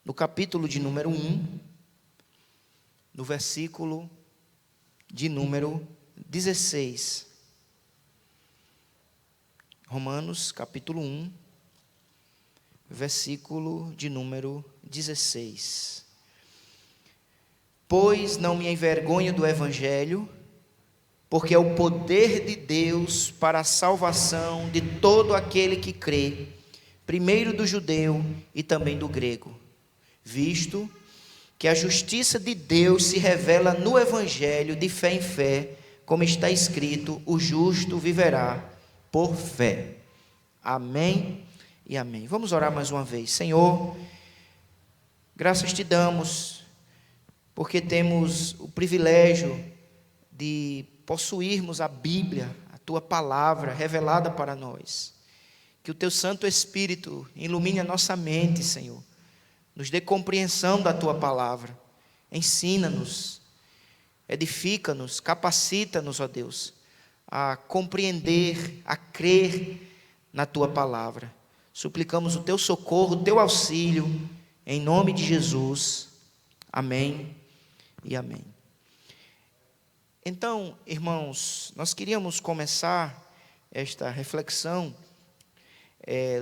no capítulo de número 1, no versículo de número 16. Romanos, capítulo 1, versículo de número 16. Pois não me envergonho do Evangelho, porque é o poder de Deus para a salvação de todo aquele que crê, primeiro do judeu e também do grego, visto que a justiça de Deus se revela no Evangelho de fé em fé, como está escrito: o justo viverá por fé. Amém e amém. Vamos orar mais uma vez. Senhor, graças te damos, porque temos o privilégio de possuirmos a Bíblia, a tua palavra revelada para nós. Que o teu Santo Espírito ilumine a nossa mente, Senhor. Nos dê compreensão da tua palavra. Ensina-nos, edifica-nos, capacita-nos, ó Deus, a compreender, a crer na tua palavra. Suplicamos o teu socorro, o teu auxílio, em nome de Jesus. Amém e amém. Então, irmãos, nós queríamos começar esta reflexão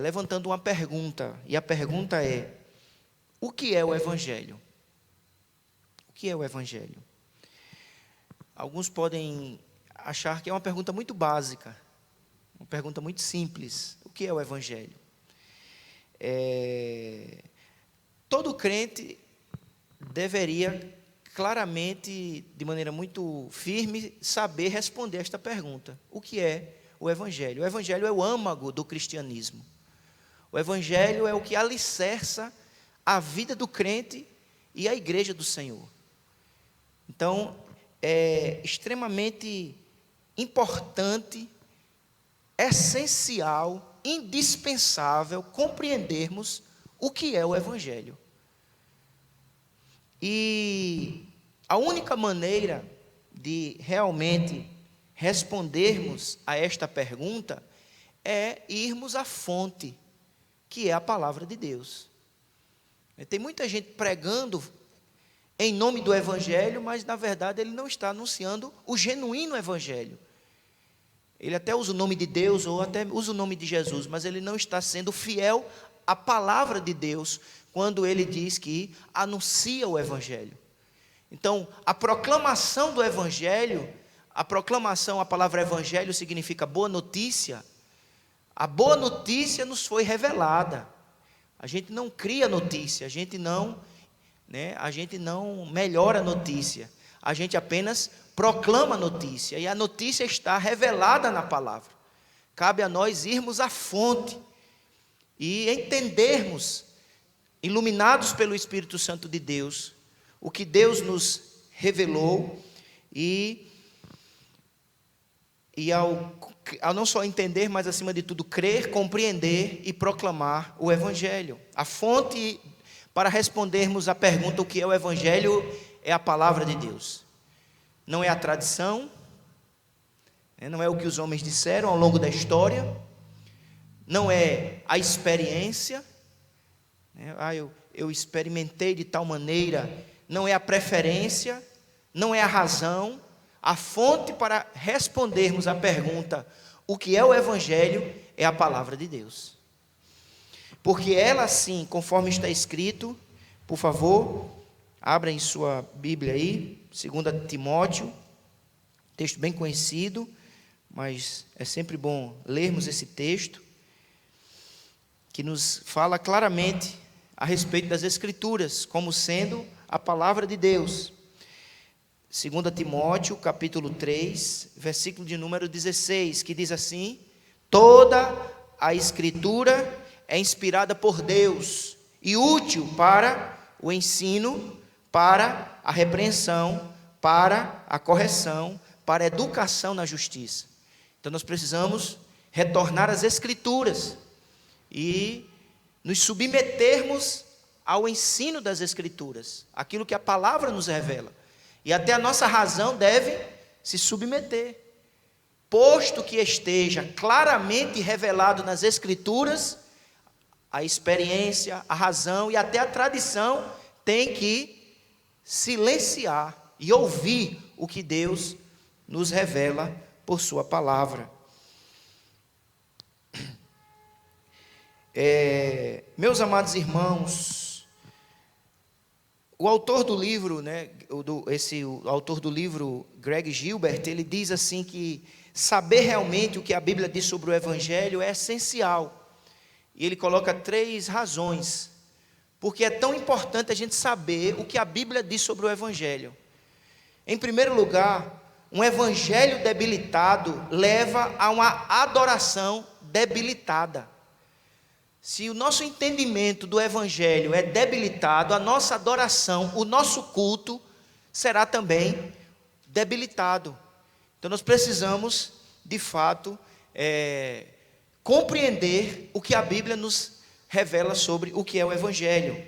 levantando uma pergunta, e a pergunta é: o que é o Evangelho? O que é o Evangelho? Alguns podem achar que é uma pergunta muito básica, uma pergunta muito simples. O que é o Evangelho? Todo crente deveria claramente, de maneira muito firme, saber responder esta pergunta. O que é o Evangelho? O Evangelho é o âmago do cristianismo. O Evangelho é o que alicerça a vida do crente e a igreja do Senhor. Então, é extremamente importante, essencial, indispensável compreendermos o que é o Evangelho. E a única maneira de realmente respondermos a esta pergunta é irmos à fonte, que é a palavra de Deus. Tem muita gente pregando em nome do Evangelho, mas na verdade ele não está anunciando o genuíno Evangelho. Ele até usa o nome de Deus ou até usa o nome de Jesus, mas ele não está sendo fiel à palavra de Deus quando ele diz que anuncia o Evangelho. Então, a proclamação do Evangelho, a palavra Evangelho significa boa notícia. A boa notícia nos foi revelada. A gente não cria notícia, a gente não melhora a notícia. A gente apenas proclama a notícia, e a notícia está revelada na palavra. Cabe a nós irmos à fonte e entendermos, iluminados pelo Espírito Santo de Deus, o que Deus nos revelou, e ao não só entender, mas acima de tudo crer, compreender e proclamar o Evangelho. A fonte para respondermos a pergunta o que é o Evangelho é a palavra de Deus. Não é a tradição, não é o que os homens disseram ao longo da história, não é a experiência, eu experimentei de tal maneira, não é a preferência, não é a razão. A fonte para respondermos a pergunta o que é o Evangelho é a palavra de Deus. Porque ela sim, conforme está escrito, por favor, abra em sua Bíblia aí, 2 Timóteo, texto bem conhecido, mas é sempre bom lermos esse texto, que nos fala claramente a respeito das Escrituras, como sendo a palavra de Deus. 2 Timóteo, capítulo 3, versículo de número 16, que diz assim: toda a Escritura é inspirada por Deus e útil para o ensino, para a repreensão, para a correção, para a educação na justiça. Então nós precisamos retornar às Escrituras e nos submetermos ao ensino das Escrituras, aquilo que a palavra nos revela. E até a nossa razão deve se submeter. Posto que esteja claramente revelado nas Escrituras a experiência, a razão e até a tradição tem que silenciar e ouvir o que Deus nos revela por sua palavra. Meus amados irmãos, o autor do livro, o autor do livro, Greg Gilbert, ele diz assim que saber realmente o que a Bíblia diz sobre o Evangelho é essencial. E ele coloca 3 razões, porque é tão importante a gente saber o que a Bíblia diz sobre o Evangelho. Em primeiro lugar, um Evangelho debilitado leva a uma adoração debilitada. Se o nosso entendimento do Evangelho é debilitado, a nossa adoração, o nosso culto será também debilitado. Então nós precisamos, de fato, compreender o que a Bíblia nos revela sobre o que é o Evangelho.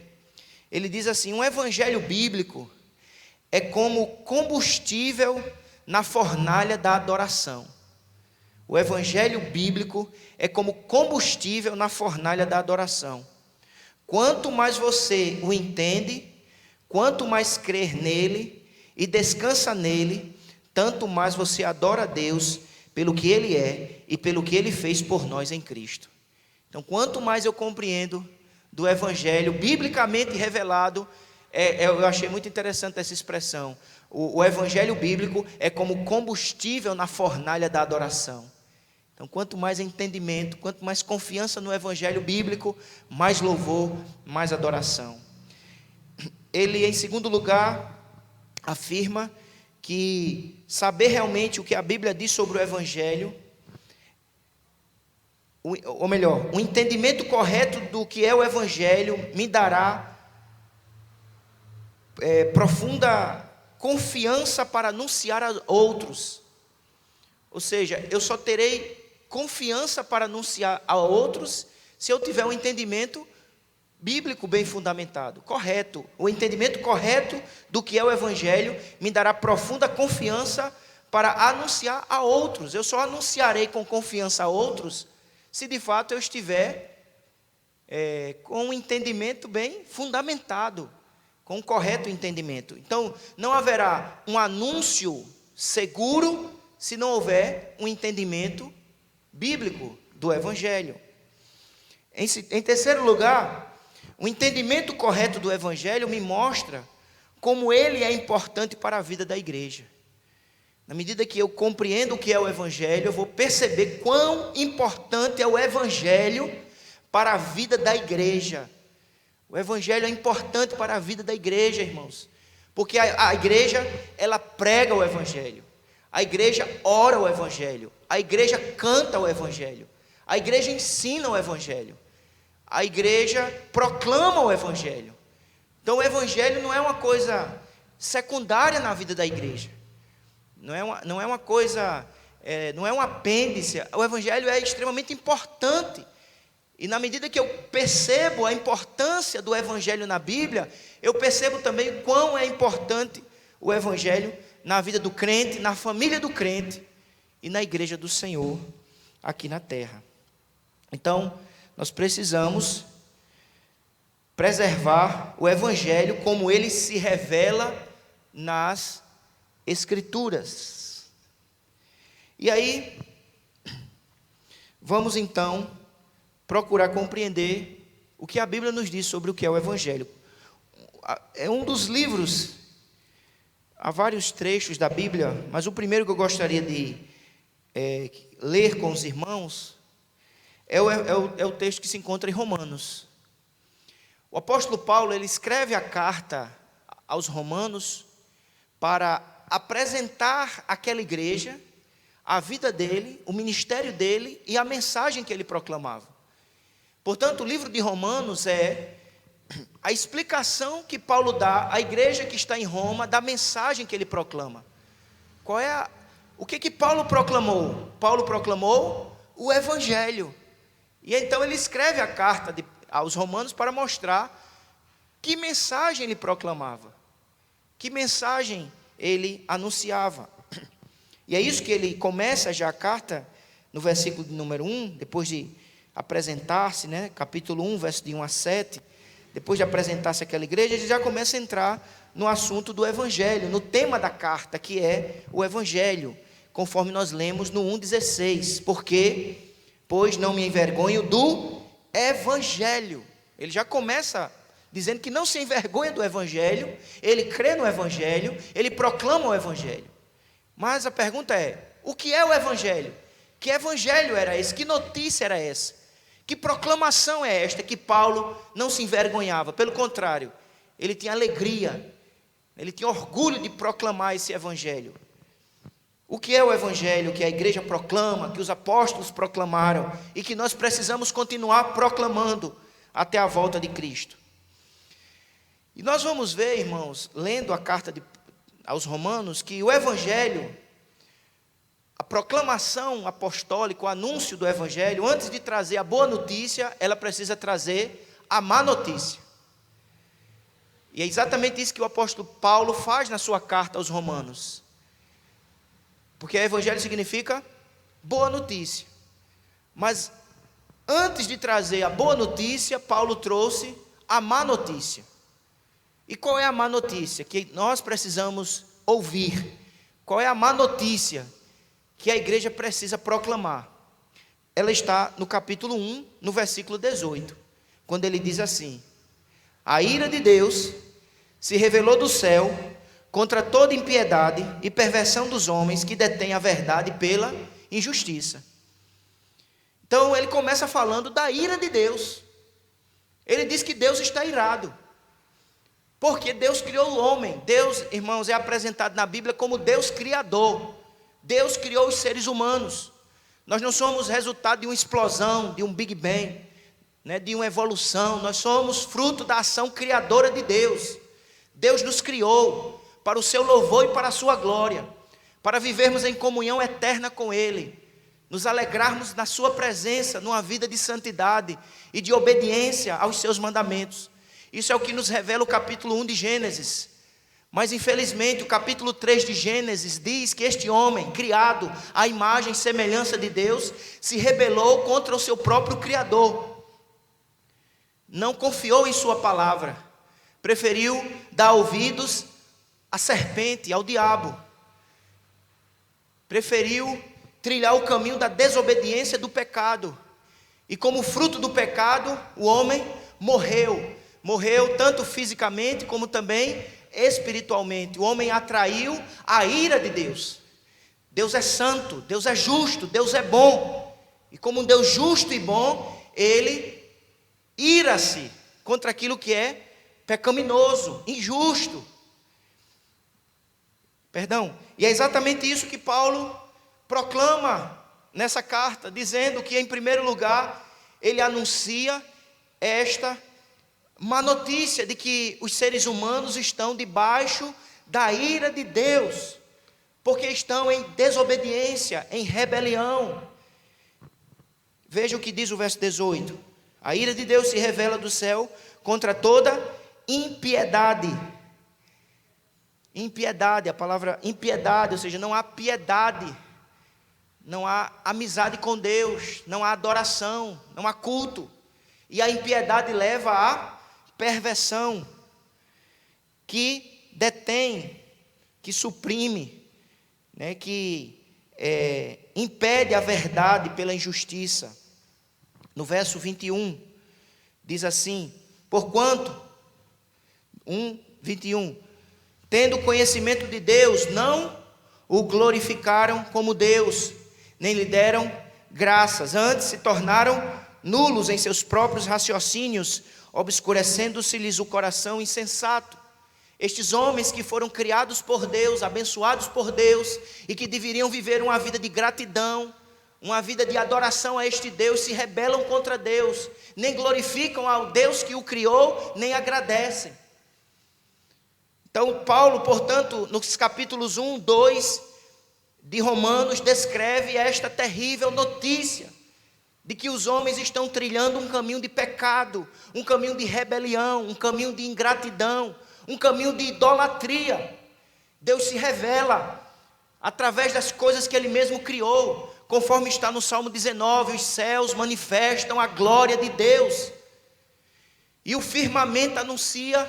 Ele diz assim: um Evangelho bíblico é como combustível na fornalha da adoração. O Evangelho bíblico é como combustível na fornalha da adoração. Quanto mais você o entende, quanto mais crer nele e descansa nele, tanto mais você adora a Deus pelo que Ele é e pelo que Ele fez por nós em Cristo. Então, quanto mais eu compreendo do Evangelho biblicamente revelado, eu achei muito interessante essa expressão. O Evangelho bíblico é como combustível na fornalha da adoração. Então, quanto mais entendimento, quanto mais confiança no Evangelho bíblico, mais louvor, mais adoração. Ele, em segundo lugar, afirma que saber realmente o que a Bíblia diz sobre o Evangelho, ou melhor, o entendimento correto do que é o Evangelho me dará profunda confiança para anunciar a outros. Ou seja, eu só terei confiança para anunciar a outros se eu tiver um entendimento bíblico bem fundamentado, correto. O entendimento correto do que é o Evangelho me dará profunda confiança para anunciar a outros. Eu só anunciarei com confiança a outros se de fato eu estiver com um entendimento bem fundamentado, com um correto entendimento. Então, não haverá um anúncio seguro se não houver um entendimento bíblico do Evangelho. Em terceiro lugar, o entendimento correto do Evangelho me mostra como ele é importante para a vida da igreja. Na medida que eu compreendo o que é o Evangelho, eu vou perceber quão importante é o Evangelho para a vida da igreja. O Evangelho é importante para a vida da igreja, irmãos, porque a igreja, ela prega o Evangelho, a igreja ora o Evangelho, a igreja canta o Evangelho, a igreja ensina o Evangelho, a igreja proclama o Evangelho. Então o Evangelho não é uma coisa secundária na vida da igreja, não é uma coisa, não é um apêndice. O Evangelho é extremamente importante. E na medida que eu percebo a importância do Evangelho na Bíblia, eu percebo também o quão é importante o Evangelho na vida do crente, na família do crente e na igreja do Senhor aqui na terra. Então, nós precisamos preservar o Evangelho como ele se revela nas Escrituras. E aí, vamos então procurar compreender o que a Bíblia nos diz sobre o que é o Evangelho. É um dos livros, há vários trechos da Bíblia, mas o primeiro que eu gostaria de ler com os irmãos é o texto que se encontra em Romanos. O apóstolo Paulo, ele escreve a carta aos Romanos para apresentar àquela igreja a vida dele, o ministério dele e a mensagem que ele proclamava. Portanto, o livro de Romanos é a explicação que Paulo dá à igreja que está em Roma da mensagem que ele proclama. O que Paulo proclamou? Paulo proclamou o Evangelho. E então ele escreve a carta aos Romanos para mostrar que mensagem ele proclamava, que mensagem ele anunciava. E é isso que ele começa já a carta, no versículo de número 1, depois de apresentar-se, né? Capítulo 1, verso de 1 a 7, depois de apresentar-se àquela igreja, ele já começa a entrar no assunto do Evangelho, no tema da carta, que é o Evangelho, conforme nós lemos no 1,16. Porque, pois não me envergonho do Evangelho. Ele já começa dizendo que não se envergonha do Evangelho, ele crê no Evangelho, ele proclama o Evangelho. Mas a pergunta é, o que é o Evangelho? Que Evangelho era esse? Que notícia era essa? Que proclamação é esta que Paulo não se envergonhava? Pelo contrário, ele tinha alegria, ele tinha orgulho de proclamar esse Evangelho. O que é o Evangelho que a igreja proclama, que os apóstolos proclamaram e que nós precisamos continuar proclamando até a volta de Cristo? E nós vamos ver, irmãos, lendo a carta aos Romanos, que o Evangelho, a proclamação apostólica, o anúncio do Evangelho, antes de trazer a boa notícia, ela precisa trazer a má notícia. E é exatamente isso que o apóstolo Paulo faz na sua carta aos Romanos. Porque Evangelho significa boa notícia. Mas antes de trazer a boa notícia, Paulo trouxe a má notícia. E qual é a má notícia que nós precisamos ouvir? Qual é a má notícia que a igreja precisa proclamar? Ela está no capítulo 1, no versículo 18, quando ele diz assim: a ira de Deus se revelou do céu contra toda impiedade e perversão dos homens que detêm a verdade pela injustiça. Então ele começa falando da ira de Deus. Ele diz que Deus está irado, porque Deus criou o homem. Deus, irmãos, é apresentado na Bíblia como Deus criador. Deus criou os seres humanos. Nós não somos resultado de uma explosão, de um Big Bang, né, de uma evolução. Nós somos fruto da ação criadora de Deus. Deus nos criou para o seu louvor e para a sua glória, para vivermos em comunhão eterna com Ele, nos alegrarmos na sua presença, numa vida de santidade e de obediência aos seus mandamentos. Isso é o que nos revela o capítulo 1 de Gênesis. Mas infelizmente o capítulo 3 de Gênesis diz que este homem, criado à imagem e semelhança de Deus, se rebelou contra o seu próprio Criador. Não confiou em sua palavra, preferiu dar ouvidos à serpente, ao diabo. Preferiu trilhar o caminho da desobediência, do pecado. E como fruto do pecado, o homem morreu. Morreu tanto fisicamente como também espiritualmente. O homem atraiu a ira de Deus. Deus é santo, Deus é justo, Deus é bom. E como um Deus justo e bom, Ele ira-se contra aquilo que é pecaminoso, injusto. E é exatamente isso que Paulo proclama nessa carta, dizendo que, em primeiro lugar, ele anuncia esta má notícia de que os seres humanos estão debaixo da ira de Deus, porque estão em desobediência, em rebelião. Veja o que diz o verso 18: a ira de Deus se revela do céu contra toda impiedade. Impiedade, a palavra impiedade, ou seja, não há piedade, não há amizade com Deus, não há adoração, não há culto. E a impiedade leva à perversão, que detém, que suprime, né, que impede a verdade pela injustiça. No verso 21, diz assim: porquanto, 21, tendo conhecimento de Deus, não o glorificaram como Deus, nem lhe deram graças, antes se tornaram nulos em seus próprios raciocínios, obscurecendo-se-lhes o coração insensato. Estes homens que foram criados por Deus, abençoados por Deus, e que deveriam viver uma vida de gratidão, uma vida de adoração a este Deus, se rebelam contra Deus, nem glorificam ao Deus que o criou, nem agradecem. Então Paulo, portanto, nos capítulos 1, 2 de Romanos, descreve esta terrível notícia de que os homens estão trilhando um caminho de pecado, um caminho de rebelião, um caminho de ingratidão, um caminho de idolatria. Deus se revela através das coisas que Ele mesmo criou, Conforme está no Salmo 19, os céus manifestam a glória de Deus. E o firmamento anuncia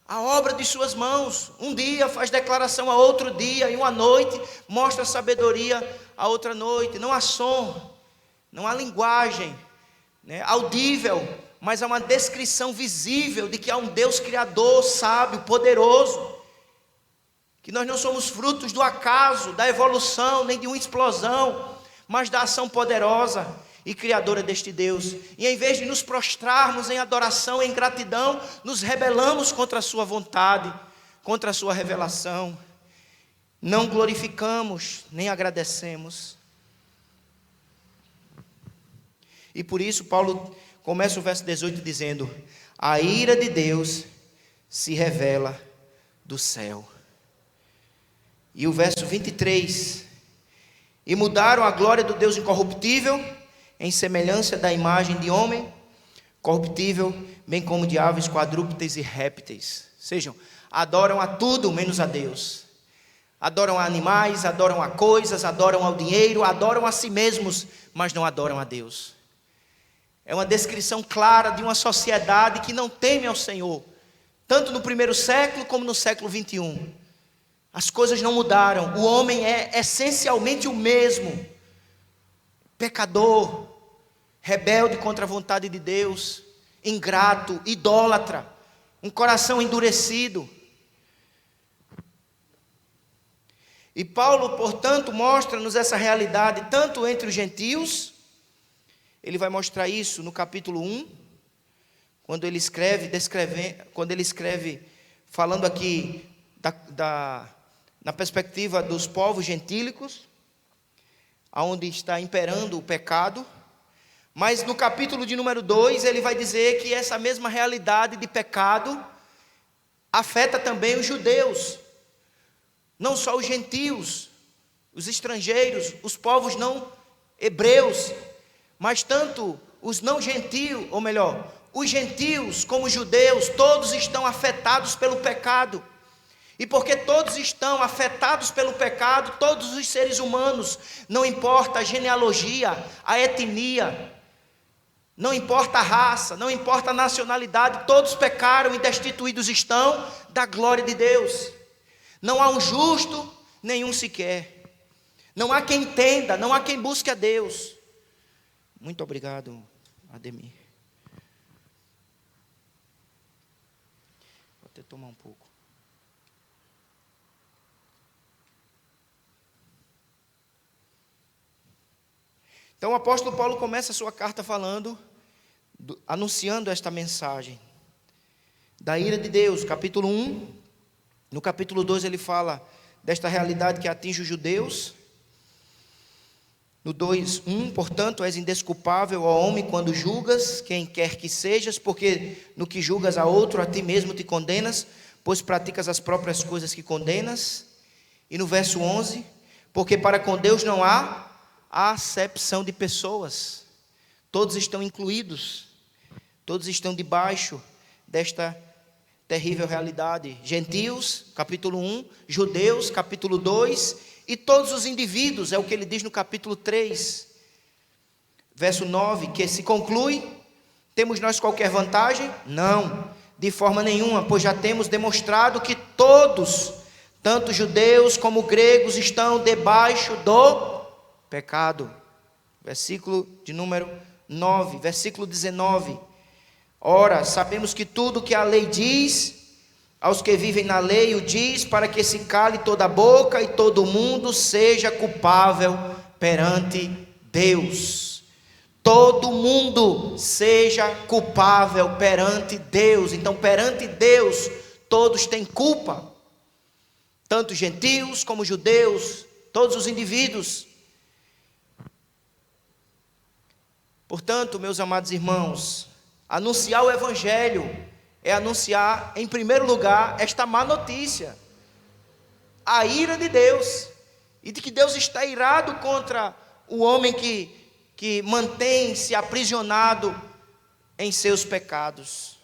a obra de suas mãos. Um dia faz declaração a outro dia, e uma noite mostra sabedoria a outra noite. Não há som, não há linguagem, né, audível, mas há uma descrição visível de que há um Deus criador, sábio, poderoso. Que nós não somos frutos do acaso, da evolução, nem de uma explosão, mas da ação poderosa e criadora deste Deus. E em vez de nos prostrarmos em adoração, em gratidão, nos rebelamos contra a sua vontade, contra a sua revelação. Não glorificamos, nem agradecemos. E por isso Paulo começa o verso 18 dizendo: a ira de Deus se revela do céu. E o verso 23: e mudaram a glória do Deus incorruptível em semelhança da imagem de homem corruptível, bem como de aves, quadrúpedes e répteis. Sejam, adoram a tudo menos a Deus. Adoram a animais, adoram a coisas, adoram ao dinheiro, adoram a si mesmos, mas não adoram a Deus. É uma descrição clara de uma sociedade que não teme ao Senhor, tanto no primeiro século como no século 21. As coisas não mudaram, o homem é essencialmente o mesmo, pecador, rebelde contra a vontade de Deus, ingrato, idólatra, um coração endurecido. E Paulo, portanto, mostra-nos essa realidade tanto entre os gentios. Ele vai mostrar isso no capítulo 1, quando ele escreve, falando aqui na perspectiva dos povos gentílicos, onde está imperando o pecado. Mas no capítulo de número 2, ele vai dizer que essa mesma realidade de pecado afeta também os judeus. Não só os gentios, os estrangeiros, os povos não hebreus, mas tanto os não gentios, ou melhor, os gentios como os judeus, todos estão afetados pelo pecado. E porque todos estão afetados pelo pecado, todos os seres humanos, não importa a genealogia, a etnia, não importa a raça, não importa a nacionalidade, todos pecaram e destituídos estão da glória de Deus. Não há um justo, nenhum sequer. Não há quem entenda, não há quem busque a Deus. Muito obrigado, Ademir. Vou até tomar um pouco. Então o apóstolo Paulo começa a sua carta anunciando esta mensagem da ira de Deus, capítulo 1. No capítulo 2 ele fala desta realidade que atinge os judeus. No 2:1, portanto, és indesculpável, ó homem, quando julgas quem quer que sejas, porque no que julgas a outro, a ti mesmo te condenas, pois praticas as próprias coisas que condenas. E no verso 11, porque para com Deus não há acepção de pessoas, todos estão incluídos, todos estão debaixo desta terrível realidade. Gentios, capítulo 1, judeus, capítulo 2, e todos os indivíduos, é o que ele diz no capítulo 3, verso 9, que se conclui: temos nós qualquer vantagem? Não, de forma nenhuma, pois já temos demonstrado que todos, tanto judeus como gregos, estão debaixo do pecado. Versículo de número 9, versículo 19. Ora, sabemos que tudo que a lei diz, aos que vivem na lei o diz, para que se cale toda a boca e todo mundo seja culpável perante Deus. Todo mundo seja culpável perante Deus. Então, perante Deus, todos têm culpa. Tanto gentios como judeus, todos os indivíduos. Portanto, meus amados irmãos, anunciar o Evangelho é anunciar, em primeiro lugar, esta má notícia: a ira de Deus, e de que Deus está irado contra o homem que mantém-se aprisionado em seus pecados.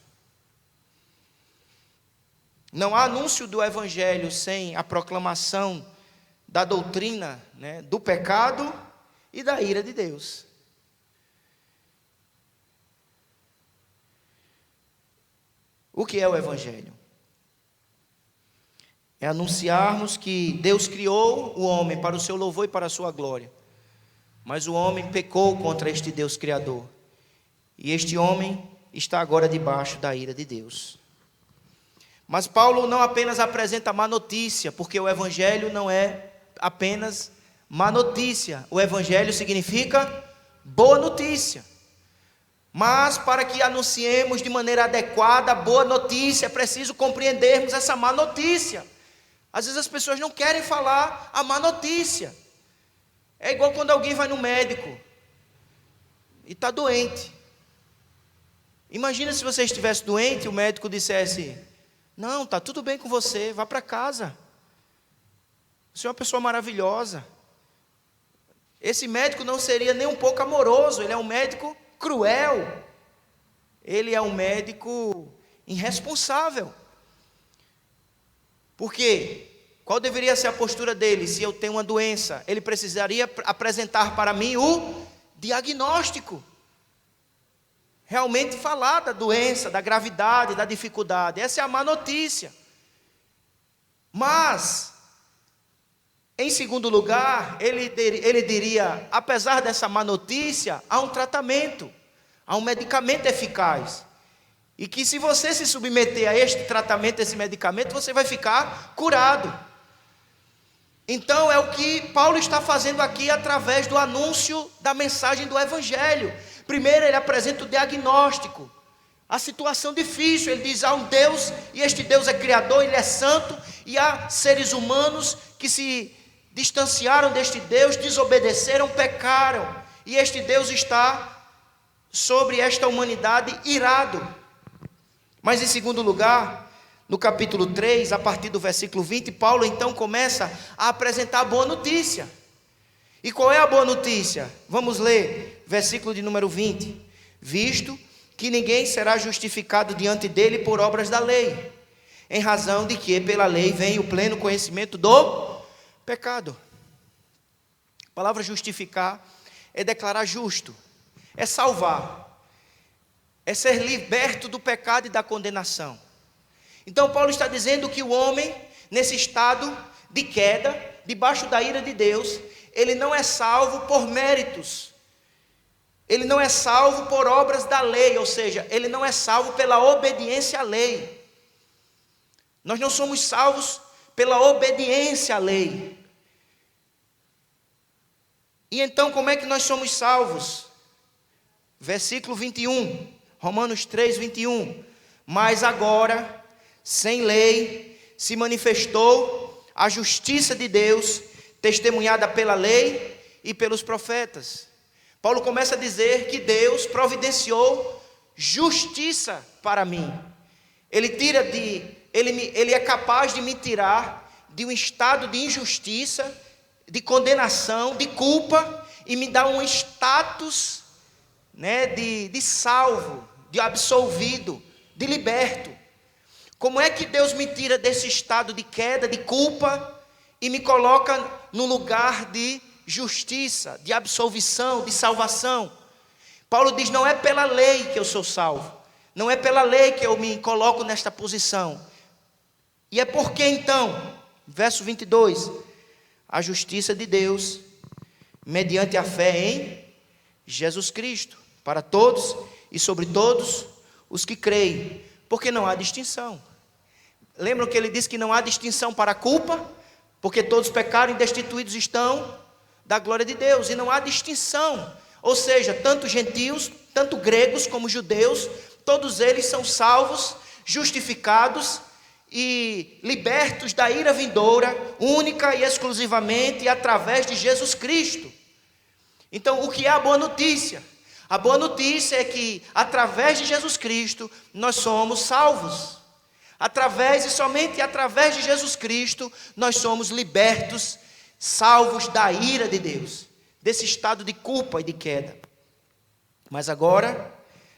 Não há anúncio do Evangelho sem a proclamação da doutrina, do pecado e da ira de Deus. O que é o Evangelho? É anunciarmos que Deus criou o homem para o seu louvor e para a sua glória. Mas o homem pecou contra este Deus Criador. E este homem está agora debaixo da ira de Deus. Mas Paulo não apenas apresenta má notícia, porque o Evangelho não é apenas má notícia. O Evangelho significa boa notícia. Mas para que anunciemos de maneira adequada a boa notícia, é preciso compreendermos essa má notícia. Às vezes as pessoas não querem falar a má notícia. É igual quando alguém vai no médico e está doente. Imagina se você estivesse doente e o médico dissesse: não, está tudo bem com você, vá para casa. Você é uma pessoa maravilhosa. Esse médico não seria nem um pouco amoroso, ele é um médico cruel. Ele é um médico irresponsável. Por quê? Qual deveria ser a postura dele? Se eu tenho uma doença, ele precisaria apresentar para mim o diagnóstico. Realmente falar da doença, da gravidade, da dificuldade. Essa é a má notícia. Mas, em segundo lugar, ele diria, apesar dessa má notícia, há um tratamento, há um medicamento eficaz. E que se você se submeter a este tratamento, esse medicamento, você vai ficar curado. Então é o que Paulo está fazendo aqui através do anúncio da mensagem do Evangelho. Primeiro ele apresenta o diagnóstico, a situação difícil. Ele diz: há um Deus, e este Deus é criador, Ele é santo, e há seres humanos que se distanciaram deste Deus, desobedeceram, pecaram, e este Deus está sobre esta humanidade irado. Mas em segundo lugar, no capítulo 3, a partir do versículo 20, Paulo então começa a apresentar a boa notícia. E qual é a boa notícia? Vamos ler, versículo de número 20. Visto que ninguém será justificado diante dele por obras da lei, em razão de que pela lei vem o pleno conhecimento do pecado. A palavra justificar é declarar justo, é salvar, é ser liberto do pecado e da condenação. Então Paulo está dizendo que o homem, nesse estado de queda, debaixo da ira de Deus, ele não é salvo por méritos, ele não é salvo por obras da lei, ou seja, ele não é salvo pela obediência à lei. Nós não somos salvos pela obediência à lei. E então como é que nós somos salvos? Versículo 21, Romanos 3, 21. Mas agora, sem lei, se manifestou a justiça de Deus, testemunhada pela lei e pelos profetas. Paulo começa a dizer que Deus providenciou justiça para mim. Ele é capaz de me tirar de um estado de injustiça, de condenação, de culpa, e me dar um status, de salvo, de absolvido, de liberto. Como é que Deus me tira desse estado de queda, de culpa, e me coloca no lugar de justiça, de absolvição, de salvação? Paulo diz: não é pela lei que eu sou salvo, não é pela lei que eu me coloco nesta posição. E é por que então? Verso 22, a justiça de Deus, mediante a fé em Jesus Cristo, para todos e sobre todos os que creem, porque não há distinção. Lembram que ele disse que não há distinção para a culpa, porque todos pecaram e destituídos estão da glória de Deus, e não há distinção, ou seja, tanto gentios, tanto gregos como judeus, todos eles são salvos, justificados e libertos da ira vindoura, única e exclusivamente através de Jesus Cristo. Então, o que é a boa notícia? A boa notícia é que, através de Jesus Cristo, nós somos salvos. Através e somente através de Jesus Cristo, nós somos libertos, salvos da ira de Deus, desse estado de culpa e de queda. Mas agora,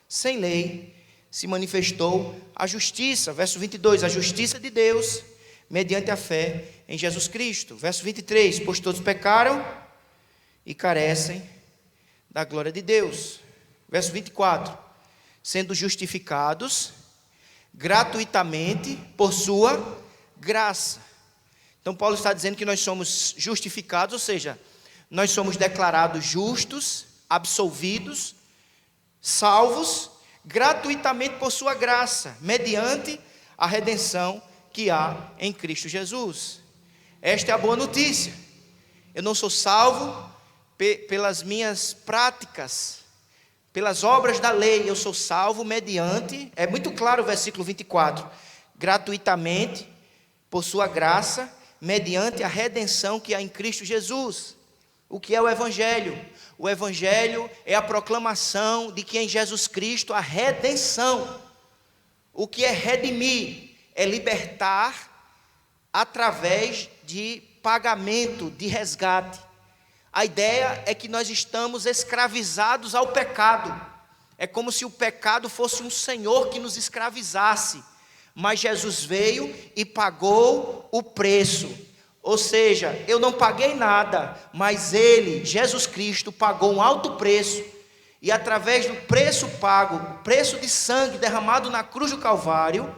sem lei, se manifestou a justiça. Verso 22, a justiça de Deus, mediante a fé em Jesus Cristo. Verso 23, pois todos pecaram e carecem da glória de Deus. Verso 24: sendo justificados gratuitamente por sua graça. Então Paulo está dizendo que nós somos justificados, ou seja, nós somos declarados justos, absolvidos, salvos, gratuitamente por sua graça, mediante a redenção que há em Cristo Jesus. Esta é a boa notícia. Eu não sou salvo pelas minhas práticas, pelas obras da lei. Eu sou salvo mediante, é muito claro o versículo 24, gratuitamente por sua graça, mediante a redenção que há em Cristo Jesus. O que é o Evangelho? O Evangelho é a proclamação de que em Jesus Cristo há redenção. O que é redimir? É libertar através de pagamento, de resgate. A ideia é que nós estamos escravizados ao pecado. É como se o pecado fosse um senhor que nos escravizasse. Mas Jesus veio e pagou o preço. Ou seja, eu não paguei nada, mas Ele, Jesus Cristo, pagou um alto preço. E através do preço pago, preço de sangue derramado na cruz do Calvário,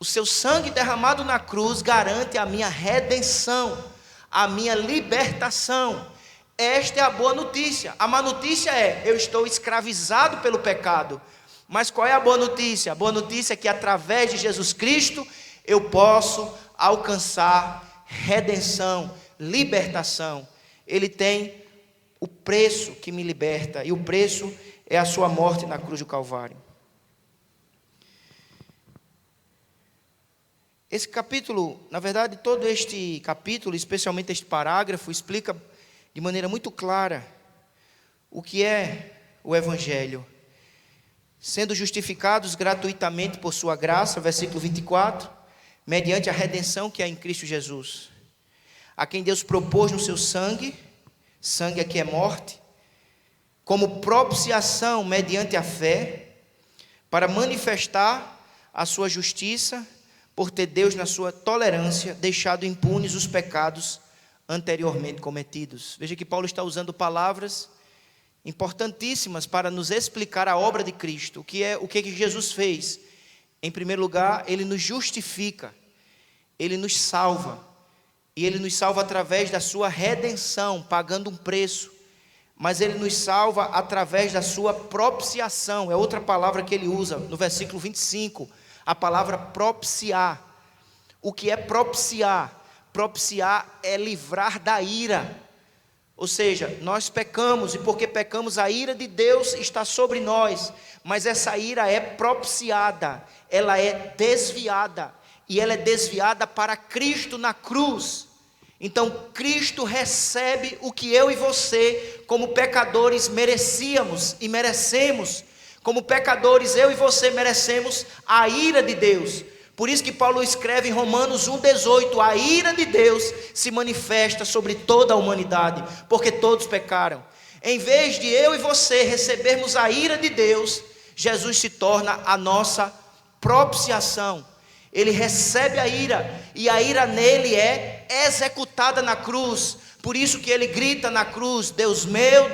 o seu sangue derramado na cruz garante a minha redenção, a minha libertação. Esta é a boa notícia. A má notícia é, eu estou escravizado pelo pecado. Mas qual é a boa notícia? A boa notícia é que através de Jesus Cristo, eu posso alcançar redenção, libertação. Ele tem o preço que me liberta, e o preço é a sua morte na cruz do Calvário. Esse capítulo, na verdade, todo este capítulo, especialmente este parágrafo, explica de maneira muito clara o que é o Evangelho. Sendo justificados gratuitamente por sua graça, versículo 24, mediante a redenção que há em Cristo Jesus, a quem Deus propôs no seu sangue, sangue aqui é morte, como propiciação mediante a fé, para manifestar a sua justiça, por ter Deus na sua tolerância deixado impunes os pecados anteriormente cometidos. Veja que Paulo está usando palavras importantíssimas para nos explicar a obra de Cristo. O que Jesus fez? Em primeiro lugar, Ele nos justifica, Ele nos salva, e Ele nos salva através da sua redenção, pagando um preço, mas Ele nos salva através da sua propiciação, é outra palavra que Ele usa, no versículo 25, a palavra propiciar. O que é propiciar? Propiciar é livrar da ira. Ou seja, nós pecamos, e porque pecamos, a ira de Deus está sobre nós, mas essa ira é propiciada, ela é desviada, e ela é desviada para Cristo na cruz. Então Cristo recebe o que eu e você, como pecadores, merecíamos e merecemos. Como pecadores, eu e você merecemos a ira de Deus. Por isso que Paulo escreve em Romanos 1,18, a ira de Deus se manifesta sobre toda a humanidade, porque todos pecaram. Em vez de eu e você recebermos a ira de Deus, Jesus se torna a nossa propiciação. Ele recebe a ira, e a ira nele é executada na cruz. Por isso que ele grita na cruz, Deus meu,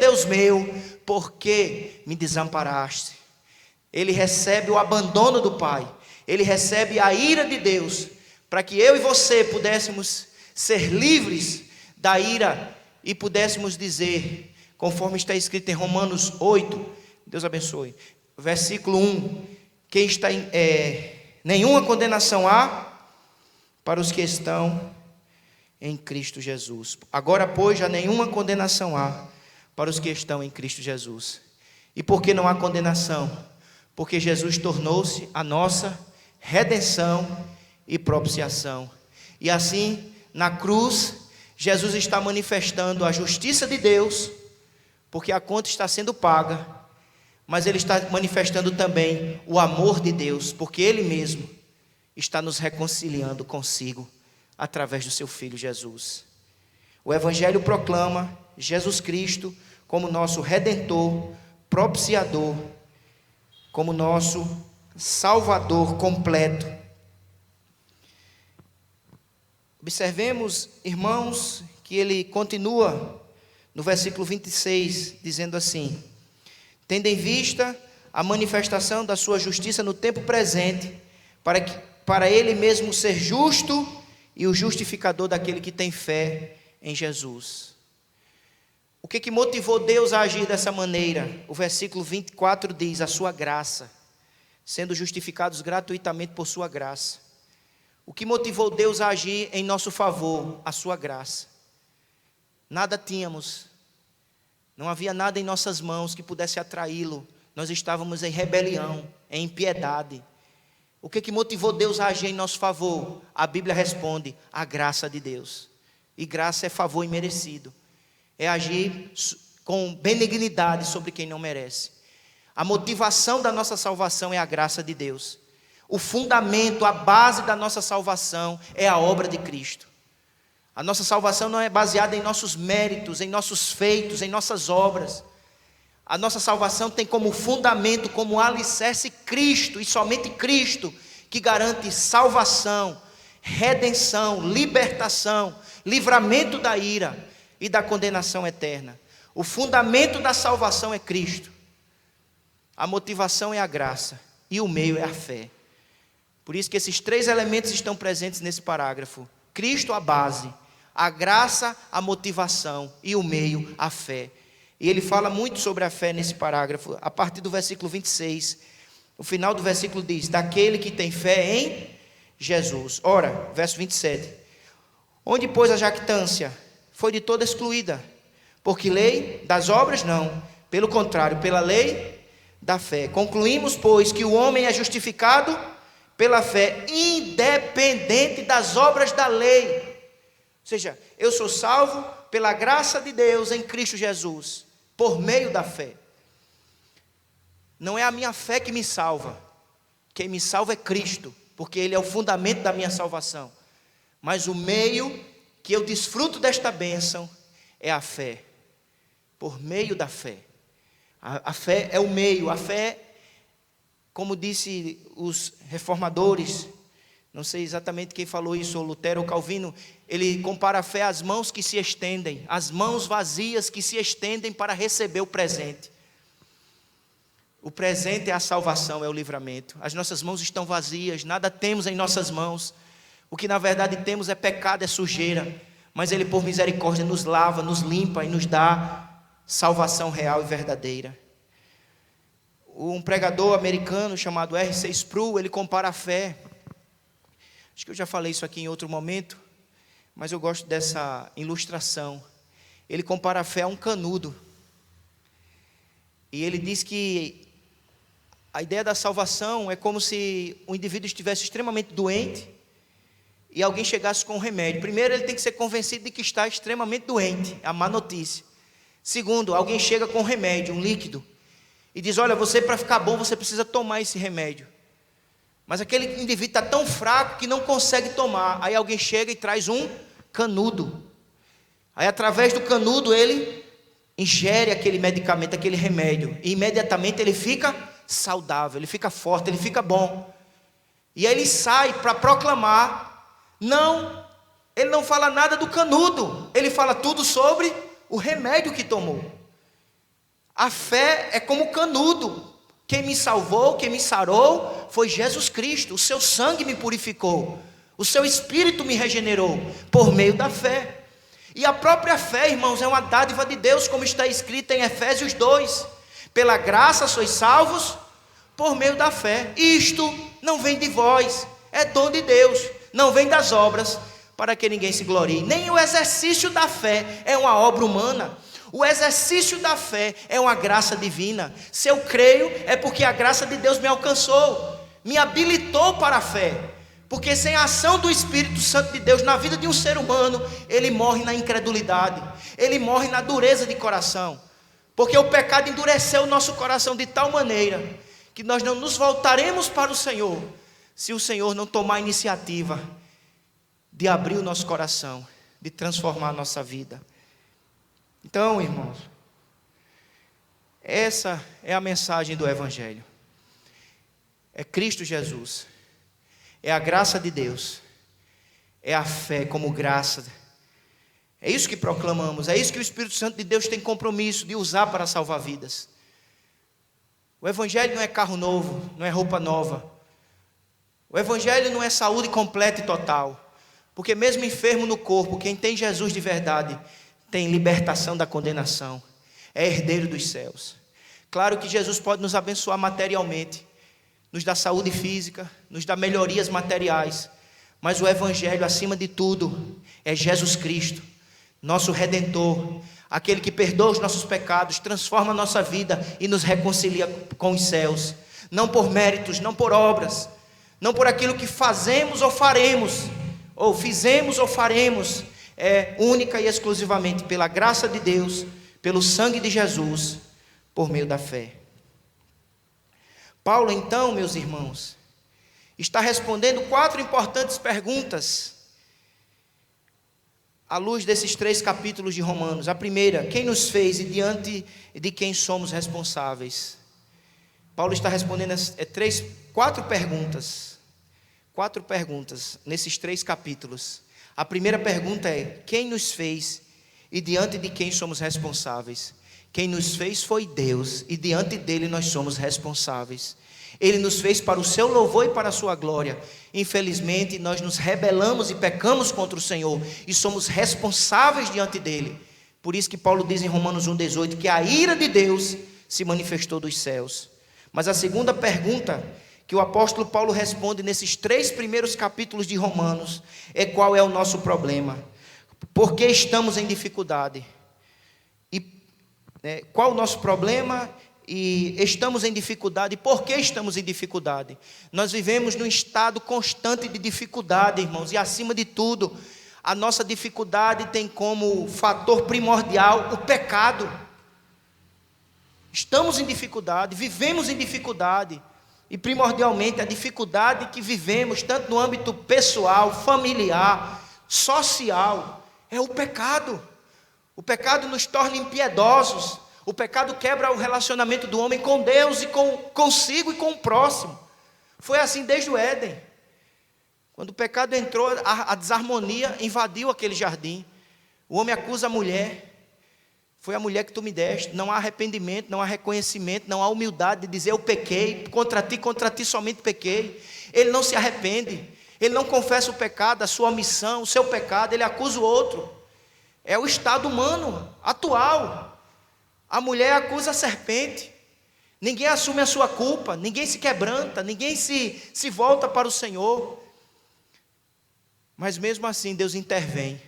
por que me desamparaste? Ele recebe o abandono do Pai. Ele recebe a ira de Deus, para que eu e você pudéssemos ser livres da ira e pudéssemos dizer, conforme está escrito em Romanos 8, Deus abençoe, versículo 1, quem está nenhuma condenação há para os que estão em Cristo Jesus. Agora, pois, já nenhuma condenação há para os que estão em Cristo Jesus. E por que não há condenação? Porque Jesus tornou-se a nossa redenção e propiciação. E assim, na cruz, Jesus está manifestando a justiça de Deus, porque a conta está sendo paga, mas Ele está manifestando também o amor de Deus, porque Ele mesmo está nos reconciliando consigo, através do seu Filho Jesus. O Evangelho proclama Jesus Cristo como nosso Redentor, propiciador, como nosso Salvador completo. Observemos, irmãos, que ele continua no versículo 26, dizendo assim: tendo em vista a manifestação da sua justiça no tempo presente, para ele mesmo ser justo e o justificador daquele que tem fé em Jesus. O que motivou Deus a agir dessa maneira? O versículo 24 diz: a sua graça, sendo justificados gratuitamente por sua graça. O que motivou Deus a agir em nosso favor? A sua graça. Nada tínhamos, não havia nada em nossas mãos que pudesse atraí-lo. Nós estávamos em rebelião, em impiedade. O que motivou Deus a agir em nosso favor? A Bíblia responde: a graça de Deus. E graça é favor imerecido, é agir com benignidade sobre quem não merece. A motivação da nossa salvação é a graça de Deus. O fundamento, a base da nossa salvação é a obra de Cristo. A nossa salvação não é baseada em nossos méritos, em nossos feitos, em nossas obras. A nossa salvação tem como fundamento, como alicerce Cristo, e somente Cristo, que garante salvação, redenção, libertação, livramento da ira e da condenação eterna. O fundamento da salvação é Cristo. A motivação é a graça e o meio é a fé. Por isso que esses três elementos estão presentes nesse parágrafo: Cristo a base, a graça a motivação e o meio a fé. E ele fala muito sobre a fé nesse parágrafo, a partir do versículo 26. O final do versículo diz: daquele que tem fé em Jesus. Ora, verso 27. Onde, pois, a jactância foi de toda excluída, porque lei das obras não, pelo contrário, pela lei da fé. Concluímos, pois, que o homem é justificado pela fé, independente das obras da lei. Ou seja, eu sou salvo pela graça de Deus em Cristo Jesus, por meio da fé. Não é a minha fé que me salva, quem me salva é Cristo, porque Ele é o fundamento da minha salvação. Mas o meio que eu desfruto desta bênção é a fé, por meio da fé. A fé é o meio, a fé, como disse os reformadores, não sei exatamente quem falou isso, ou Lutero ou Calvino, ele compara a fé às mãos que se estendem, às mãos vazias que se estendem para receber o presente. O presente é a salvação, é o livramento. As nossas mãos estão vazias, nada temos em nossas mãos. O que na verdade temos é pecado, é sujeira. Mas Ele por misericórdia nos lava, nos limpa e nos dá salvação real e verdadeira. Um pregador americano chamado R.C. Sproul, ele compara a fé. Acho que eu já falei isso aqui em outro momento, mas eu gosto dessa ilustração. Ele compara a fé a um canudo. E ele diz que a ideia da salvação é como se o indivíduo estivesse extremamente doente e alguém chegasse com um remédio. Primeiro, ele tem que ser convencido de que está extremamente doente, é a má notícia. Segundo, alguém chega com um remédio, um líquido, e diz: olha, você, para ficar bom, você precisa tomar esse remédio. Mas aquele indivíduo está tão fraco que não consegue tomar. Aí alguém chega e traz um canudo. Aí através do canudo ele ingere aquele medicamento, aquele remédio, e imediatamente ele fica saudável, ele fica forte, ele fica bom. E aí ele sai para proclamar. Não, ele não fala nada do canudo, ele fala tudo sobre o remédio que tomou. A fé é como o canudo. Quem me salvou, quem me sarou foi Jesus Cristo. O seu sangue me purificou, o seu Espírito me regenerou por meio da fé. E a própria fé, irmãos, é uma dádiva de Deus, como está escrito em Efésios 2. Pela graça sois salvos por meio da fé. Isto não vem de vós, é dom de Deus, não vem das obras, para que ninguém se glorie. Nem o exercício da fé é uma obra humana. O exercício da fé é uma graça divina. Se eu creio, é porque a graça de Deus me alcançou, me habilitou para a fé. Porque sem a ação do Espírito Santo de Deus na vida de um ser humano, ele morre na incredulidade, ele morre na dureza de coração. Porque o pecado endureceu o nosso coração de tal maneira que nós não nos voltaremos para o Senhor se o Senhor não tomar a iniciativa de abrir o nosso coração, de transformar a nossa vida. Então, irmãos, essa é a mensagem do Evangelho. É Cristo Jesus, é a graça de Deus, é a fé como graça, É isso que proclamamos, é isso que o Espírito Santo de Deus tem compromisso de usar para salvar vidas. O Evangelho não é carro novo, não é roupa nova. O Evangelho não é saúde completa e total. Porque mesmo enfermo no corpo, quem tem Jesus de verdade, tem libertação da condenação. É herdeiro dos céus. Claro que Jesus pode nos abençoar materialmente, nos dá saúde física, nos dá melhorias materiais. Mas o Evangelho, acima de tudo, é Jesus Cristo, nosso Redentor, aquele que perdoa os nossos pecados, transforma a nossa vida e nos reconcilia com os céus. Não por méritos, não por obras, não por aquilo que fazemos ou faremos, ou fizemos ou faremos, é única e exclusivamente pela graça de Deus, pelo sangue de Jesus, por meio da fé. Paulo, então, meus irmãos, está respondendo 4 importantes perguntas à luz desses 3 capítulos de Romanos. A primeira, quem nos fez e diante de quem somos responsáveis? Paulo está respondendo 4 perguntas. 4 perguntas nesses 3 capítulos. A primeira pergunta é: quem nos fez e diante de quem somos responsáveis? Quem nos fez foi Deus e diante dele nós somos responsáveis. Ele nos fez para o seu louvor e para a sua glória. Infelizmente nós nos rebelamos e pecamos contra o Senhor e somos responsáveis diante dele. Por isso que Paulo diz em Romanos 1,18 que a ira de Deus se manifestou dos céus. Mas a segunda pergunta que o apóstolo Paulo responde nesses 3 primeiros capítulos de Romanos é: qual é o nosso problema? Por que estamos em dificuldade? Qual o nosso problema? E estamos em dificuldade. Por que estamos em dificuldade? Nós vivemos num estado constante de dificuldade, irmãos. E acima de tudo, a nossa dificuldade tem como fator primordial o pecado. Estamos em dificuldade, vivemos em dificuldade. E primordialmente a dificuldade que vivemos, tanto no âmbito pessoal, familiar, social, é o pecado. O pecado nos torna impiedosos. O pecado quebra o relacionamento do homem com Deus e consigo e com o próximo. Foi assim desde o Éden. Quando o pecado entrou, a desarmonia invadiu aquele jardim. O homem acusa a mulher. Foi a mulher que tu me deste. Não há arrependimento, não há reconhecimento, não há humildade de dizer: eu pequei, contra ti somente pequei. Ele não se arrepende. Ele não confessa o pecado, a sua omissão, o seu pecado. Ele acusa o outro. É o estado humano atual. A mulher acusa a serpente. Ninguém assume a sua culpa, ninguém se quebranta, ninguém se volta para o Senhor. Mas mesmo assim Deus intervém,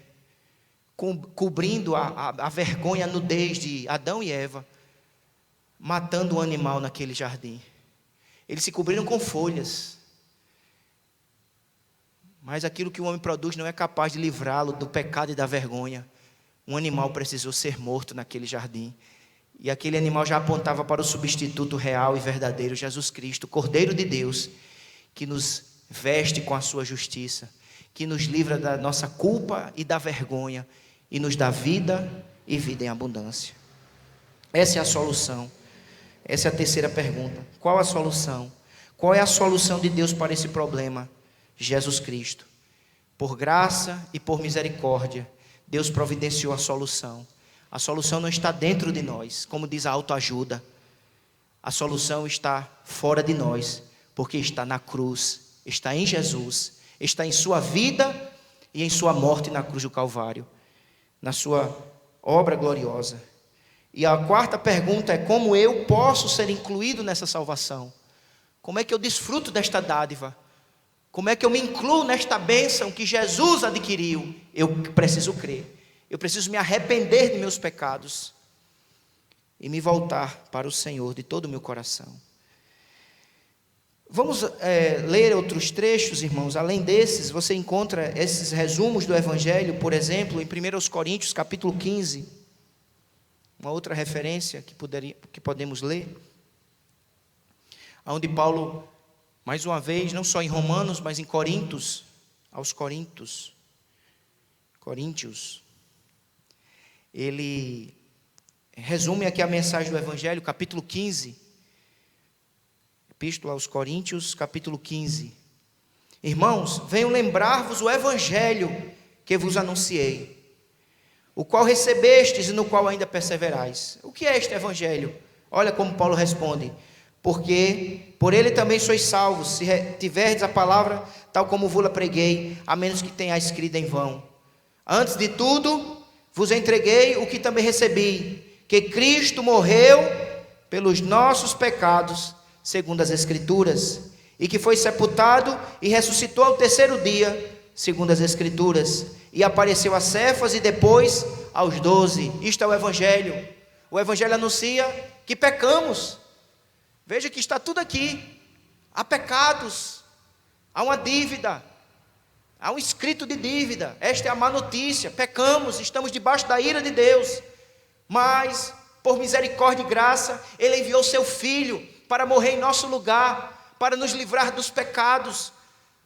cobrindo a vergonha, a nudez de Adão e Eva, matando um animal naquele jardim. Eles se cobriram com folhas. Mas aquilo que o homem produz não é capaz de livrá-lo do pecado e da vergonha. Um animal precisou ser morto naquele jardim. E aquele animal já apontava para o substituto real e verdadeiro, Jesus Cristo, Cordeiro de Deus, que nos veste com a sua justiça, que nos livra da nossa culpa e da vergonha, e nos dá vida e vida em abundância. Essa é a solução. Essa é a terceira pergunta. Qual a solução? Qual é a solução de Deus para esse problema? Jesus Cristo. Por graça e por misericórdia, Deus providenciou a solução. A solução não está dentro de nós, como diz a autoajuda. A solução está fora de nós, porque está na cruz, está em Jesus, está em sua vida e em sua morte na cruz do Calvário, na sua obra gloriosa. E a quarta pergunta é: como eu posso ser incluído nessa salvação? Como é que eu desfruto desta dádiva? Como é que eu me incluo nesta bênção que Jesus adquiriu? Eu preciso crer. Eu preciso me arrepender de meus pecados e me voltar para o Senhor de todo o meu coração. Vamos ler outros trechos, irmãos. Além desses, você encontra esses resumos do Evangelho, por exemplo, em 1 Coríntios capítulo 15. Uma outra referência que podemos ler. Onde Paulo, mais uma vez, não só em Romanos, mas em Coríntios, ele resume aqui a mensagem do Evangelho, capítulo 15, Epístola aos Coríntios, capítulo 15. Irmãos, venho lembrar-vos o Evangelho que vos anunciei, o qual recebestes e no qual ainda perseverais. O que é este evangelho? Olha como Paulo responde: porque por ele também sois salvos, se tiverdes a palavra tal como vos-la preguei, a menos que tenhais escrito em vão. Antes de tudo, vos entreguei o que também recebi, que Cristo morreu pelos nossos pecados, segundo as Escrituras, e que foi sepultado e ressuscitou ao terceiro dia, segundo as Escrituras, e apareceu a Cefas e depois aos 12. Isto é o Evangelho. O Evangelho anuncia que pecamos. Veja que está tudo aqui. Há pecados, há uma dívida, há um escrito de dívida. Esta é a má notícia: pecamos, estamos debaixo da ira de Deus, mas por misericórdia e graça Ele enviou seu Filho para morrer em nosso lugar, para nos livrar dos pecados,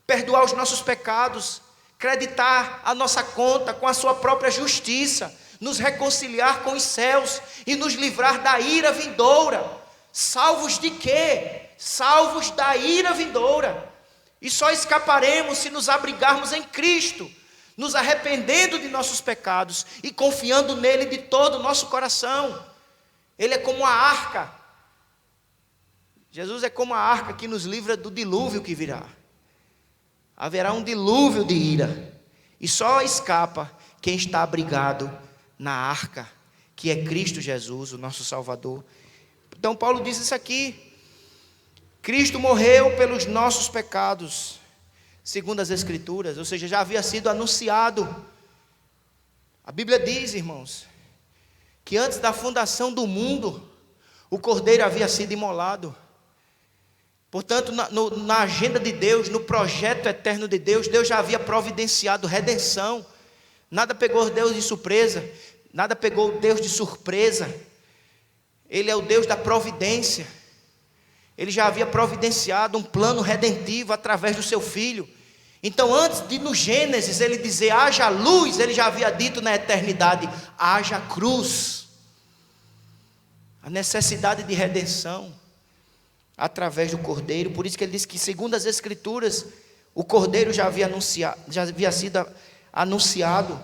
perdoar os nossos pecados, creditar a nossa conta com a sua própria justiça, nos reconciliar com os céus e nos livrar da ira vindoura. Salvos de quê? Salvos da ira vindoura. E só escaparemos se nos abrigarmos em Cristo, nos arrependendo de nossos pecados e confiando nele de todo o nosso coração. Ele é como a arca. Jesus é como a arca que nos livra do dilúvio que virá. Haverá um dilúvio de ira, e só escapa quem está abrigado na arca, que é Cristo Jesus, o nosso Salvador. Então Paulo diz isso aqui: Cristo morreu pelos nossos pecados, segundo as Escrituras, ou seja, já havia sido anunciado. A Bíblia diz, irmãos, que antes da fundação do mundo, o Cordeiro havia sido imolado. Portanto, na agenda de Deus, no projeto eterno de Deus, Deus já havia providenciado redenção. Nada pegou Deus de surpresa, nada pegou Deus de surpresa. Ele é o Deus da providência. Ele já havia providenciado um plano redentivo através do seu Filho. Então, antes de no Gênesis ele dizer haja luz, ele já havia dito na eternidade haja cruz. A necessidade de redenção através do Cordeiro. Por isso que ele diz que, segundo as Escrituras, o Cordeiro já havia sido anunciado.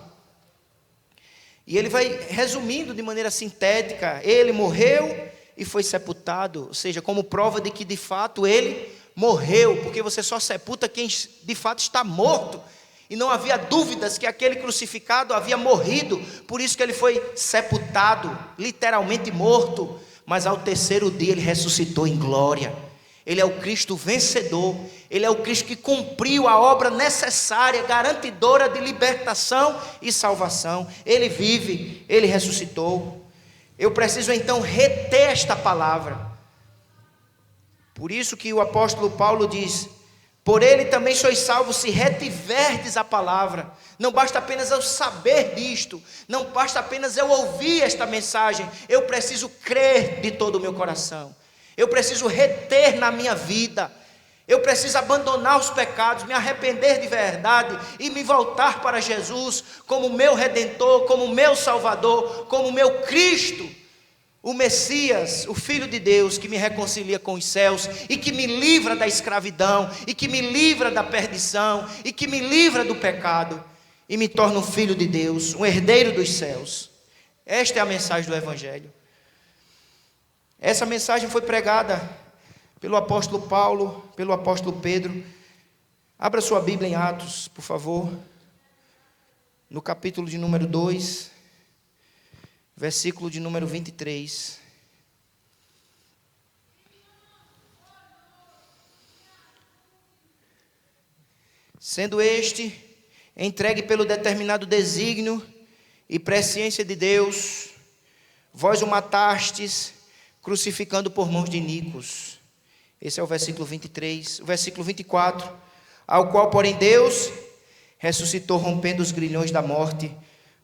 E ele vai resumindo de maneira sintética: ele morreu e foi sepultado, ou seja, como prova de que de fato ele morreu, porque você só sepulta quem de fato está morto, e não havia dúvidas que aquele crucificado havia morrido, por isso que ele foi sepultado, literalmente morto, mas ao terceiro dia ele ressuscitou em glória. Ele é o Cristo vencedor, ele é o Cristo que cumpriu a obra necessária, garantidora de libertação e salvação. Ele vive, ele ressuscitou. Eu preciso então reter esta palavra. Por isso que o apóstolo Paulo diz: por ele também sois salvos se retiverdes a palavra. Não basta apenas eu saber disto, não basta apenas eu ouvir esta mensagem, eu preciso crer de todo o meu coração. Eu preciso reter na minha vida, eu preciso abandonar os pecados, me arrepender de verdade e me voltar para Jesus como meu Redentor, como meu Salvador, como meu Cristo, o Messias, o Filho de Deus que me reconcilia com os céus e que me livra da escravidão e que me livra da perdição e que me livra do pecado e me torna um filho de Deus, um herdeiro dos céus. Esta é a mensagem do Evangelho. Essa mensagem foi pregada pelo apóstolo Paulo, pelo apóstolo Pedro. Abra sua Bíblia em Atos, por favor, no capítulo de número 2, versículo de número 23. Sendo este entregue pelo determinado desígnio e presciência de Deus, vós o matastes, crucificando por mãos de iníquos. Esse é o versículo 23. O versículo 24. Ao qual, porém, Deus ressuscitou, rompendo os grilhões da morte,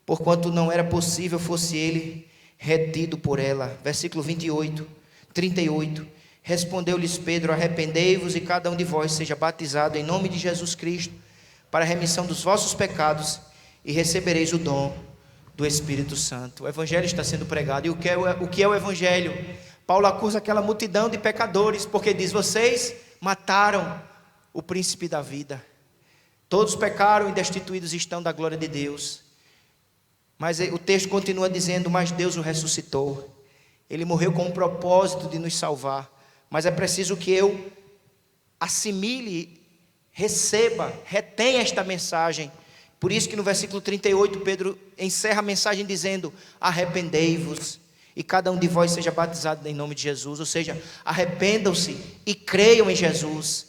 porquanto não era possível fosse ele retido por ela. Versículo 28, 38. Respondeu-lhes Pedro: arrependei-vos e cada um de vós seja batizado em nome de Jesus Cristo, para a remissão dos vossos pecados, e recebereis o dom do Espírito Santo. O Evangelho está sendo pregado. E o que é o Evangelho? Paulo acusa aquela multidão de pecadores, porque diz: vocês mataram o príncipe da vida. Todos pecaram e destituídos estão da glória de Deus. Mas o texto continua dizendo: mas Deus o ressuscitou. Ele morreu com o propósito de nos salvar. Mas é preciso que eu assimile, receba, retenha esta mensagem. Por isso que no versículo 38 Pedro encerra a mensagem dizendo: arrependei-vos e cada um de vós seja batizado em nome de Jesus. Ou seja, arrependam-se e creiam em Jesus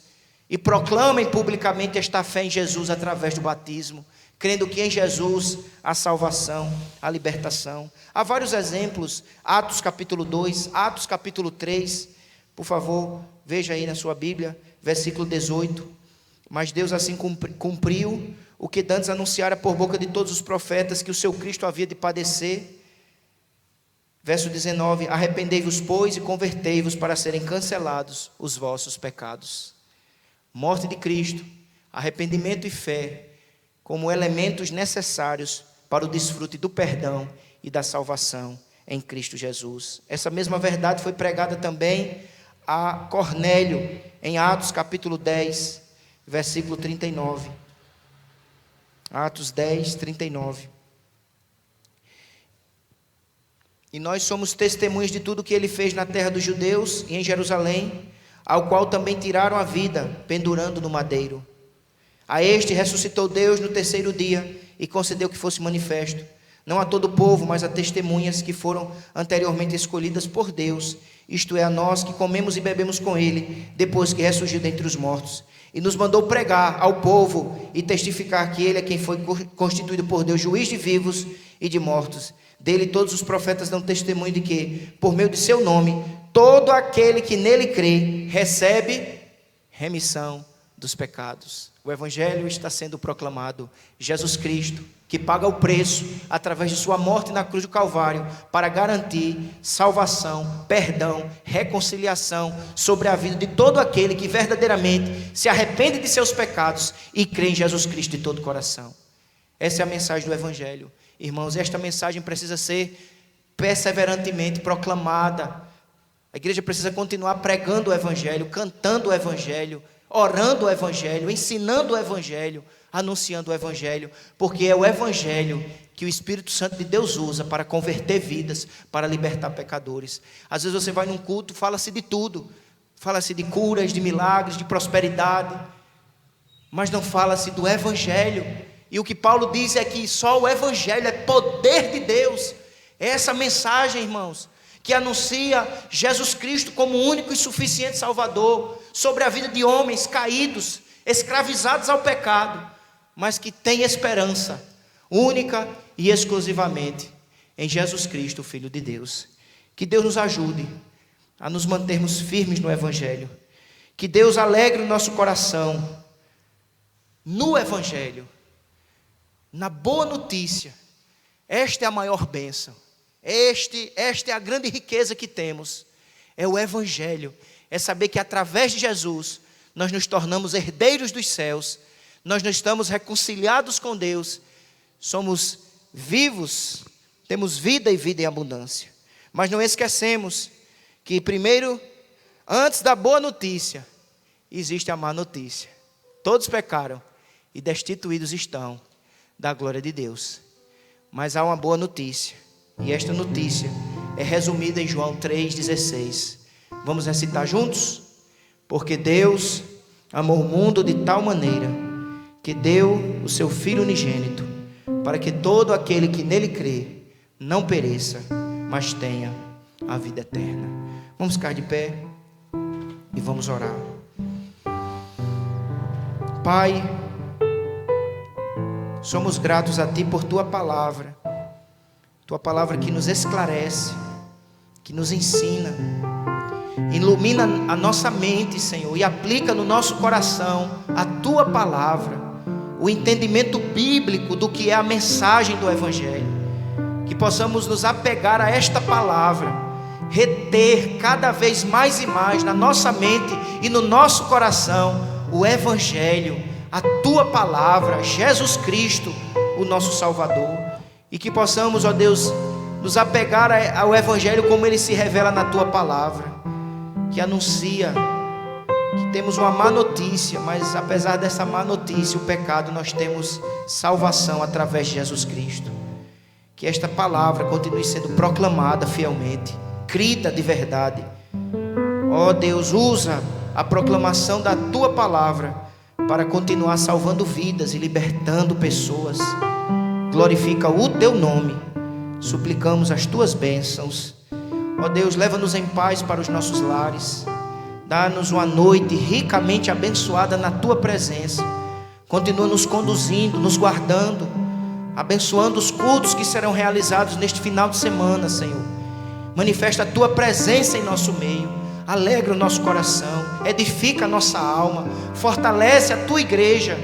e proclamem publicamente esta fé em Jesus através do batismo, crendo que em Jesus há salvação, há libertação. Há vários exemplos. Atos capítulo 2, Atos capítulo 3, por favor, veja aí na sua Bíblia, versículo 18. Mas Deus assim cumpriu o que dantes anunciara por boca de todos os profetas, que o seu Cristo havia de padecer. Verso 19: arrependei-vos, pois, e convertei-vos, para serem cancelados os vossos pecados. Morte de Cristo, arrependimento e fé, como elementos necessários para o desfrute do perdão e da salvação em Cristo Jesus. Essa mesma verdade foi pregada também a Cornélio, em Atos capítulo 10, versículo 39. Atos 10, 39. E nós somos testemunhas de tudo que ele fez na terra dos judeus e em Jerusalém, ao qual também tiraram a vida, pendurando no madeiro. A este ressuscitou Deus no terceiro dia e concedeu que fosse manifesto, não a todo o povo, mas a testemunhas que foram anteriormente escolhidas por Deus, isto é, a nós que comemos e bebemos com ele, depois que ressurgiu dentre os mortos. E nos mandou pregar ao povo e testificar que ele é quem foi constituído por Deus, juiz de vivos e de mortos. Dele todos os profetas dão testemunho de que, por meio de seu nome, todo aquele que nele crê, recebe remissão dos pecados. O Evangelho está sendo proclamado. Jesus Cristo, que paga o preço através de sua morte na cruz do Calvário, para garantir salvação, perdão, reconciliação sobre a vida de todo aquele que verdadeiramente se arrepende de seus pecados e crê em Jesus Cristo de todo o coração. Essa é a mensagem do Evangelho. Irmãos, esta mensagem precisa ser perseverantemente proclamada. A igreja precisa continuar pregando o Evangelho, cantando o Evangelho, orando o Evangelho, ensinando o Evangelho, anunciando o Evangelho, porque é o Evangelho que o Espírito Santo de Deus usa para converter vidas, para libertar pecadores. Às vezes você vai num culto, fala-se de tudo, fala-se de curas, de milagres, de prosperidade, mas não fala-se do Evangelho. E o que Paulo diz é que só o Evangelho é poder de Deus. É essa mensagem, irmãos, que anuncia Jesus Cristo como o único e suficiente Salvador sobre a vida de homens caídos, escravizados ao pecado, mas que tem esperança única e exclusivamente em Jesus Cristo, o Filho de Deus. Que Deus nos ajude a nos mantermos firmes no Evangelho. Que Deus alegre o nosso coração no Evangelho, na boa notícia. Esta é a maior bênção. Esta é a grande riqueza que temos. É o Evangelho. É saber que através de Jesus nós nos tornamos herdeiros dos céus. Nós não estamos reconciliados com Deus. Somos vivos. Temos vida e vida em abundância. Mas não esquecemos que primeiro, antes da boa notícia, existe a má notícia. Todos pecaram e destituídos estão da glória de Deus. Mas há uma boa notícia. E esta notícia é resumida em João 3,16. Vamos recitar juntos? Porque Deus amou o mundo de tal maneira que deu o seu Filho unigênito, para que todo aquele que nele crê não pereça, mas tenha a vida eterna. Vamos ficar de pé e vamos orar. Pai, somos gratos a Ti por Tua palavra. Tua palavra que nos esclarece, que nos ensina, ilumina a nossa mente, Senhor, e aplica no nosso coração a Tua palavra, o entendimento bíblico do que é a mensagem do Evangelho. Que possamos nos apegar a esta palavra, reter cada vez mais e mais na nossa mente e no nosso coração o Evangelho, a Tua palavra, Jesus Cristo, o nosso Salvador. E que possamos, ó Deus, nos apegar ao Evangelho como ele se revela na Tua palavra, que anuncia que temos uma má notícia, mas apesar dessa má notícia, o pecado, nós temos salvação através de Jesus Cristo. que esta palavra continue sendo proclamada fielmente, crida de verdade. Ó Deus, usa a proclamação da Tua palavra para continuar salvando vidas e libertando pessoas. Glorifica o Teu nome. Suplicamos as Tuas bênçãos. Ó Deus, leva-nos em paz para os nossos lares. Dá-nos uma noite ricamente abençoada na Tua presença. Continua nos conduzindo, nos guardando, abençoando os cultos que serão realizados neste final de semana, Senhor. Manifesta a Tua presença em nosso meio. Alegra o nosso coração, edifica a nossa alma, fortalece a Tua igreja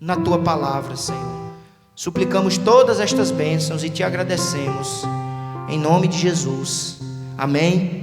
na Tua palavra, Senhor. Suplicamos todas estas bênçãos e Te agradecemos, em nome de Jesus. Amém.